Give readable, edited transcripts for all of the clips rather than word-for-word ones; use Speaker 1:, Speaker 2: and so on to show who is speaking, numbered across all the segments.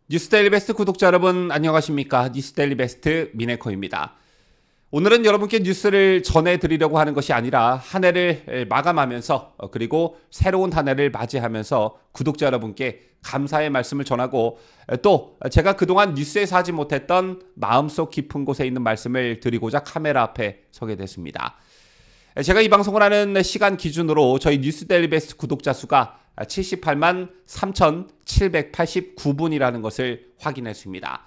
Speaker 1: 뉴스데일리 베스트 구독자 여러분 안녕하십니까? 뉴스데일리 베스트 미네코입니다. 오늘은 여러분께 뉴스를 전해드리려고 하는 것이 아니라 한 해를 마감하면서 그리고 새로운 한 해를 맞이하면서 구독자 여러분께 감사의 말씀을 전하고 또 제가 그동안 뉴스에서 하지 못했던 마음속 깊은 곳에 있는 말씀을 드리고자 카메라 앞에 서게 됐습니다. 제가 이 방송을 하는 시간 기준으로 저희 뉴스데일리 베스트 구독자 수가 78만 3,789분이라는 것을 확인했습니다.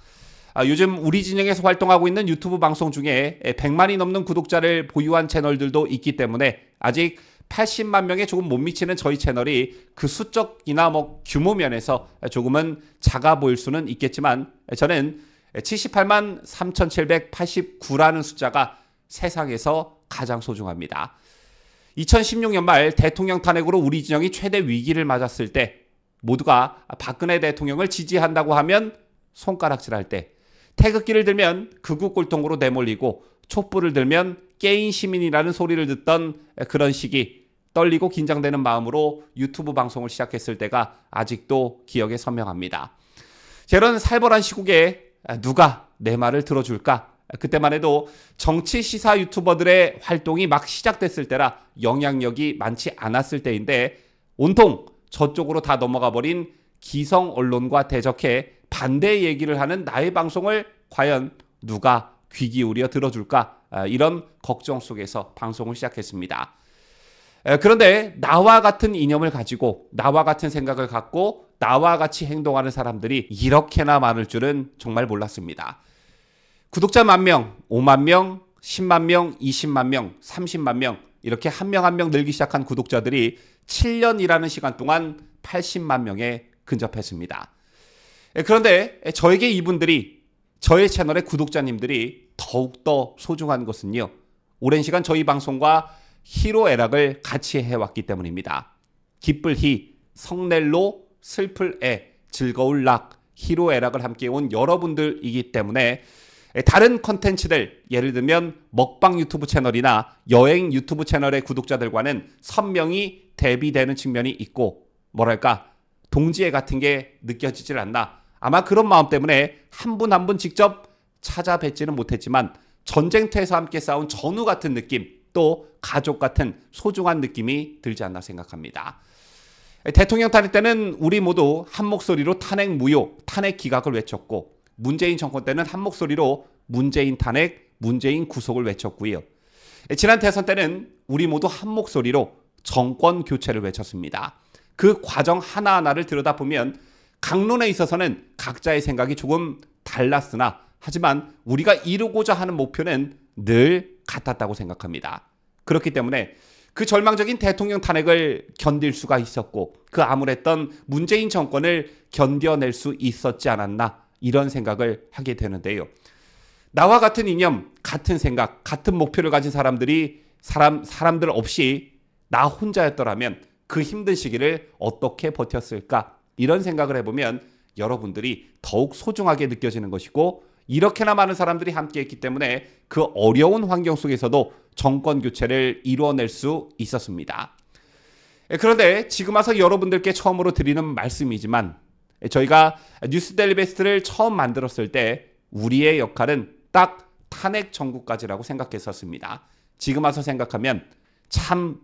Speaker 1: 요즘 우리 진영에서 활동하고 있는 유튜브 방송 중에 100만이 넘는 구독자를 보유한 채널들도 있기 때문에 아직 80만 명에 조금 못 미치는 저희 채널이 그 수적이나 규모 면에서 조금은 작아 보일 수는 있겠지만 저는 78만 3,789라는 숫자가 세상에서 가장 소중합니다. 2016년 말 대통령 탄핵으로 우리 진영이 최대 위기를 맞았을 때 모두가 박근혜 대통령을 지지한다고 하면 손가락질할 때 태극기를 들면 극우 꼴통으로 내몰리고 촛불을 들면 깨인 시민이라는 소리를 듣던 그런 시기 떨리고 긴장되는 마음으로 유튜브 방송을 시작했을 때가 아직도 기억에 선명합니다. 저런 살벌한 시국에 누가 내 말을 들어줄까? 그때만 해도 정치 시사 유튜버들의 활동이 막 시작됐을 때라 영향력이 많지 않았을 때인데 온통 저쪽으로 다 넘어가 버린 기성 언론과 대적해 반대의 얘기를 하는 나의 방송을 과연 누가 귀 기울여 들어줄까? 이런 걱정 속에서 방송을 시작했습니다. 그런데 나와 같은 이념을 가지고 나와 같은 생각을 갖고 나와 같이 행동하는 사람들이 이렇게나 많을 줄은 정말 몰랐습니다. 구독자 10,000명, 5만 명, 10만 명, 20만 명, 30만 명 이렇게 한 명 한 명 늘기 시작한 구독자들이 7년이라는 시간 동안 80만 명에 근접했습니다. 그런데 저에게 이분들이 저의 채널의 구독자님들이 더욱더 소중한 것은요. 오랜 시간 저희 방송과 희로애락을 같이 해왔기 때문입니다. 기쁠 희, 성낼로, 슬플 애, 즐거울 락, 희로애락을 함께 온 여러분들이기 때문에 다른 컨텐츠들 예를 들면 먹방 유튜브 채널이나 여행 유튜브 채널의 구독자들과는 선명히 대비되는 측면이 있고 뭐랄까 동지애 같은 게 느껴지질 않나. 아마 그런 마음 때문에 한 분 한 분 직접 찾아뵙지는 못했지만 전쟁터에서 함께 싸운 전우 같은 느낌 또 가족 같은 소중한 느낌이 들지 않나 생각합니다. 대통령 탄핵 때는 우리 모두 한 목소리로 탄핵 무효, 탄핵 기각을 외쳤고 문재인 정권 때는 한 목소리로 문재인 탄핵, 문재인 구속을 외쳤고요. 지난 대선 때는 우리 모두 한 목소리로 정권 교체를 외쳤습니다. 그 과정 하나하나를 들여다보면 강론에 있어서는 각자의 생각이 조금 달랐으나 하지만 우리가 이루고자 하는 목표는 늘 같았다고 생각합니다. 그렇기 때문에 그 절망적인 대통령 탄핵을 견딜 수가 있었고 그 암울했던 문재인 정권을 견뎌낼 수 있었지 않았나 이런 생각을 하게 되는데요. 나와 같은 이념, 같은 생각, 같은 목표를 가진 사람들 없이 나 혼자였더라면 그 힘든 시기를 어떻게 버텼을까? 이런 생각을 해보면 여러분들이 더욱 소중하게 느껴지는 것이고 이렇게나 많은 사람들이 함께했기 때문에 그 어려운 환경 속에서도 정권 교체를 이루어낼 수 있었습니다. 그런데 지금 와서 여러분들께 처음으로 드리는 말씀이지만 저희가 뉴스데일리 베스트를 처음 만들었을 때 우리의 역할은 딱 탄핵 정국까지라고 생각했었습니다. 지금 와서 생각하면 참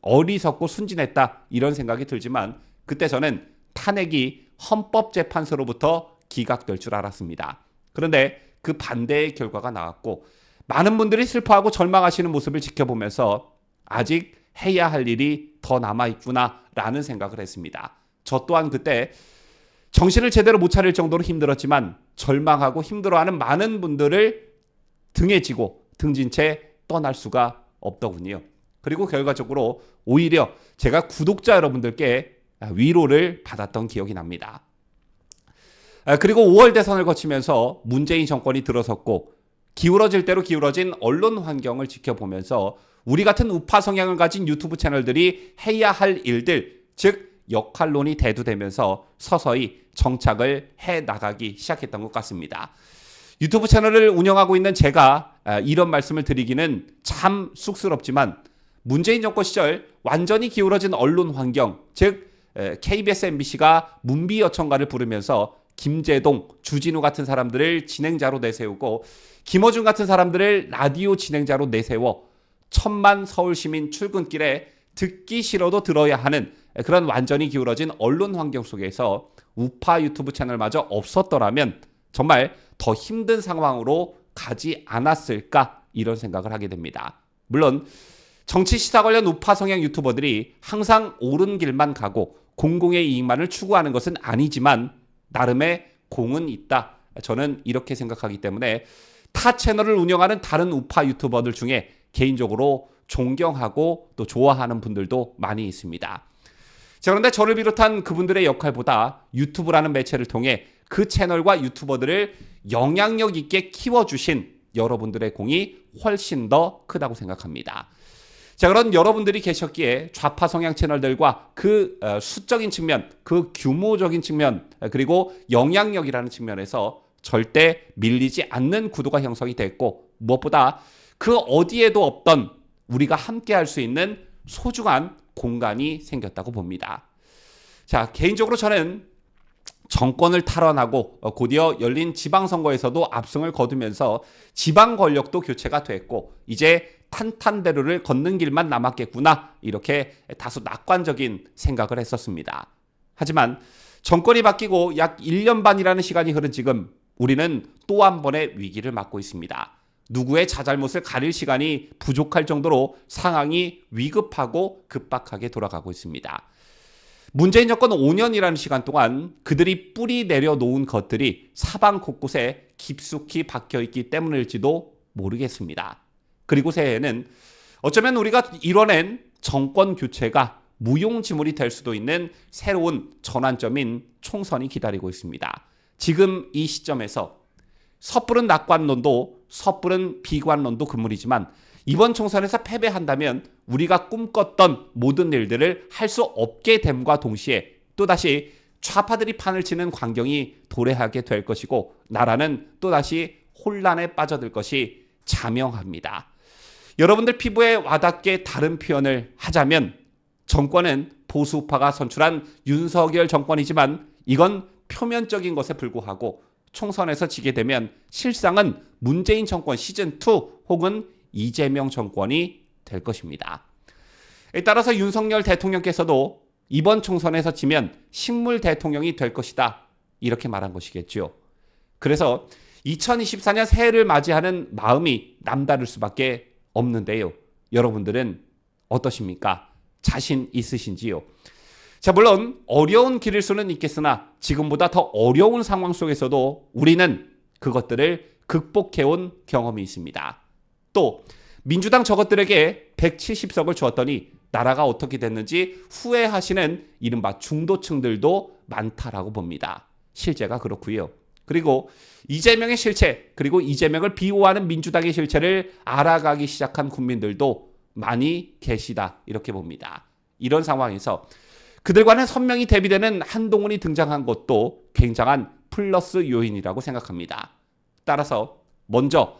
Speaker 1: 어리석고 순진했다 이런 생각이 들지만 그때 저는 탄핵이 헌법재판소로부터 기각될 줄 알았습니다. 그런데 그 반대의 결과가 나왔고 많은 분들이 슬퍼하고 절망하시는 모습을 지켜보면서 아직 해야 할 일이 더 남아있구나라는 생각을 했습니다. 저 또한 그때 정신을 제대로 못 차릴 정도로 힘들었지만 절망하고 힘들어하는 많은 분들을 등에 지고 등진 채 떠날 수가 없더군요. 그리고 결과적으로 오히려 제가 구독자 여러분들께 위로를 받았던 기억이 납니다. 그리고 5월 대선을 거치면서 문재인 정권이 들어섰고 기울어질 대로 기울어진 언론 환경을 지켜보면서 우리 같은 우파 성향을 가진 유튜브 채널들이 해야 할 일들, 즉 역할론이 대두되면서 서서히 정착을 해나가기 시작했던 것 같습니다. 유튜브 채널을 운영하고 있는 제가 이런 말씀을 드리기는 참 쑥스럽지만 문재인 정권 시절 완전히 기울어진 언론 환경, 즉 KBS, MBC가 문비 여청가를 부르면서 김재동, 주진우 같은 사람들을 진행자로 내세우고 김어준 같은 사람들을 라디오 진행자로 내세워 천만 서울시민 출근길에 듣기 싫어도 들어야 하는 그런 완전히 기울어진 언론 환경 속에서 우파 유튜브 채널마저 없었더라면 정말 더 힘든 상황으로 가지 않았을까 이런 생각을 하게 됩니다. 물론 정치 시사 관련 우파 성향 유튜버들이 항상 옳은 길만 가고 공공의 이익만을 추구하는 것은 아니지만 나름의 공은 있다. 저는 이렇게 생각하기 때문에 타 채널을 운영하는 다른 우파 유튜버들 중에 개인적으로 존경하고 또 좋아하는 분들도 많이 있습니다. 자, 그런데 저를 비롯한 그분들의 역할보다 유튜브라는 매체를 통해 그 채널과 유튜버들을 영향력 있게 키워주신 여러분들의 공이 훨씬 더 크다고 생각합니다. 자, 그런 여러분들이 계셨기에 좌파 성향 채널들과 그 수적인 측면, 그 규모적인 측면, 그리고 영향력이라는 측면에서 절대 밀리지 않는 구도가 형성이 됐고 무엇보다 그 어디에도 없던 우리가 함께 할 수 있는 소중한 공간이 생겼다고 봅니다. 자, 개인적으로 저는 정권을 탈환하고 곧이어 열린 지방선거에서도 압승을 거두면서 지방 권력도 교체가 됐고 이제 탄탄대로를 걷는 길만 남았겠구나 이렇게 다소 낙관적인 생각을 했었습니다. 하지만 정권이 바뀌고 약 1년 반이라는 시간이 흐른 지금 우리는 또 한 번의 위기를 맞고 있습니다. 누구의 자잘못을 가릴 시간이 부족할 정도로 상황이 위급하고 급박하게 돌아가고 있습니다. 문재인 정권 5년이라는 시간 동안 그들이 뿌리 내려놓은 것들이 사방 곳곳에 깊숙이 박혀있기 때문일지도 모르겠습니다. 그리고 새해에는 어쩌면 우리가 이뤄낸 정권 교체가 무용지물이 될 수도 있는 새로운 전환점인 총선이 기다리고 있습니다. 지금 이 시점에서 섣부른 낙관론도 섣부른 비관론도 금물이지만 이번 총선에서 패배한다면 우리가 꿈꿨던 모든 일들을 할 수 없게 됨과 동시에 또다시 좌파들이 판을 치는 광경이 도래하게 될 것이고 나라는 또다시 혼란에 빠져들 것이 자명합니다. 여러분들 피부에 와닿게 다른 표현을 하자면 정권은 보수우파가 선출한 윤석열 정권이지만 이건 표면적인 것에 불구하고 총선에서 지게 되면 실상은 문재인 정권 시즌2 혹은 이재명 정권이 될 것입니다. 따라서 윤석열 대통령께서도 이번 총선에서 지면 식물 대통령이 될 것이다. 이렇게 말한 것이겠죠. 그래서 2024년 새해를 맞이하는 마음이 남다를 수밖에 없는데요. 여러분들은 어떠십니까? 자신 있으신지요? 자, 물론 어려운 길일 수는 있겠으나 지금보다 더 어려운 상황 속에서도 우리는 그것들을 극복해온 경험이 있습니다. 또 민주당 저것들에게 170석을 주었더니 나라가 어떻게 됐는지 후회하시는 이른바 중도층들도 많다라고 봅니다. 실제가 그렇고요. 그리고 이재명의 실체, 그리고 이재명을 비호하는 민주당의 실체를 알아가기 시작한 국민들도 많이 계시다 이렇게 봅니다. 이런 상황에서 그들과는 선명히 대비되는 한동훈이 등장한 것도 굉장한 플러스 요인이라고 생각합니다. 따라서 먼저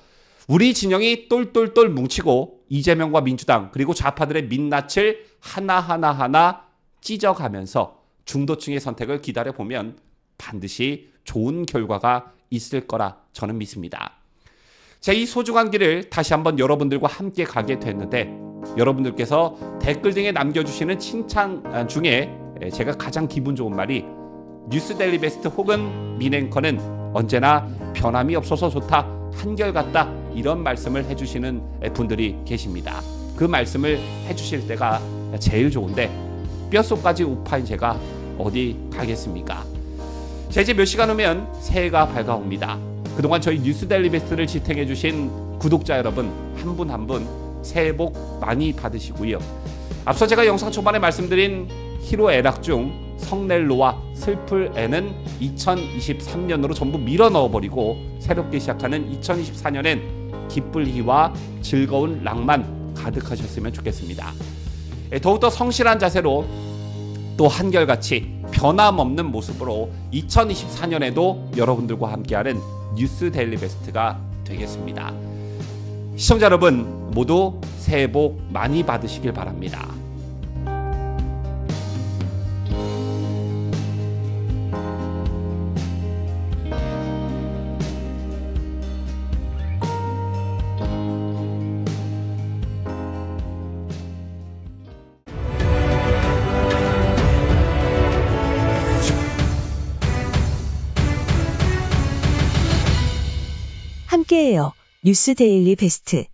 Speaker 1: 우리 진영이 똘똘똘 뭉치고 이재명과 민주당 그리고 좌파들의 민낯을 하나하나 찢어가면서 중도층의 선택을 기다려보면 반드시 좋은 결과가 있을 거라 저는 믿습니다. 제 이 소중한 길을 다시 한번 여러분들과 함께 가게 됐는데 여러분들께서 댓글 등에 남겨주시는 칭찬 중에 제가 가장 기분 좋은 말이 뉴스데일리 베스트 혹은 민앵커는 언제나 변함이 없어서 좋다, 한결같다 이런 말씀을 해주시는 분들이 계십니다. 그 말씀을 해주실 때가 제일 좋은데 뼛속까지 우파인 제가 어디 가겠습니까? 자, 이제 몇 시간 후면 새해가 밝아옵니다. 그동안 저희 뉴스데일리 베스트를 지탱해주신 구독자 여러분 한 분 한 분 새해 복 많이 받으시고요. 앞서 제가 영상 초반에 말씀드린 희로애락 중 성넬로와 슬플애는 2023년으로 전부 밀어 넣어버리고 새롭게 시작하는 2024년엔 기쁠 희와 즐거운 낭만 가득하셨으면 좋겠습니다. 더욱더 성실한 자세로 또 한결같이 변함없는 모습으로 2024년에도 여러분들과 함께하는 뉴스 데일리 베스트가 되겠습니다. 시청자 여러분 모두 새해 복 많이 받으시길 바랍니다.
Speaker 2: 함께해요. 뉴스 데일리 베스트.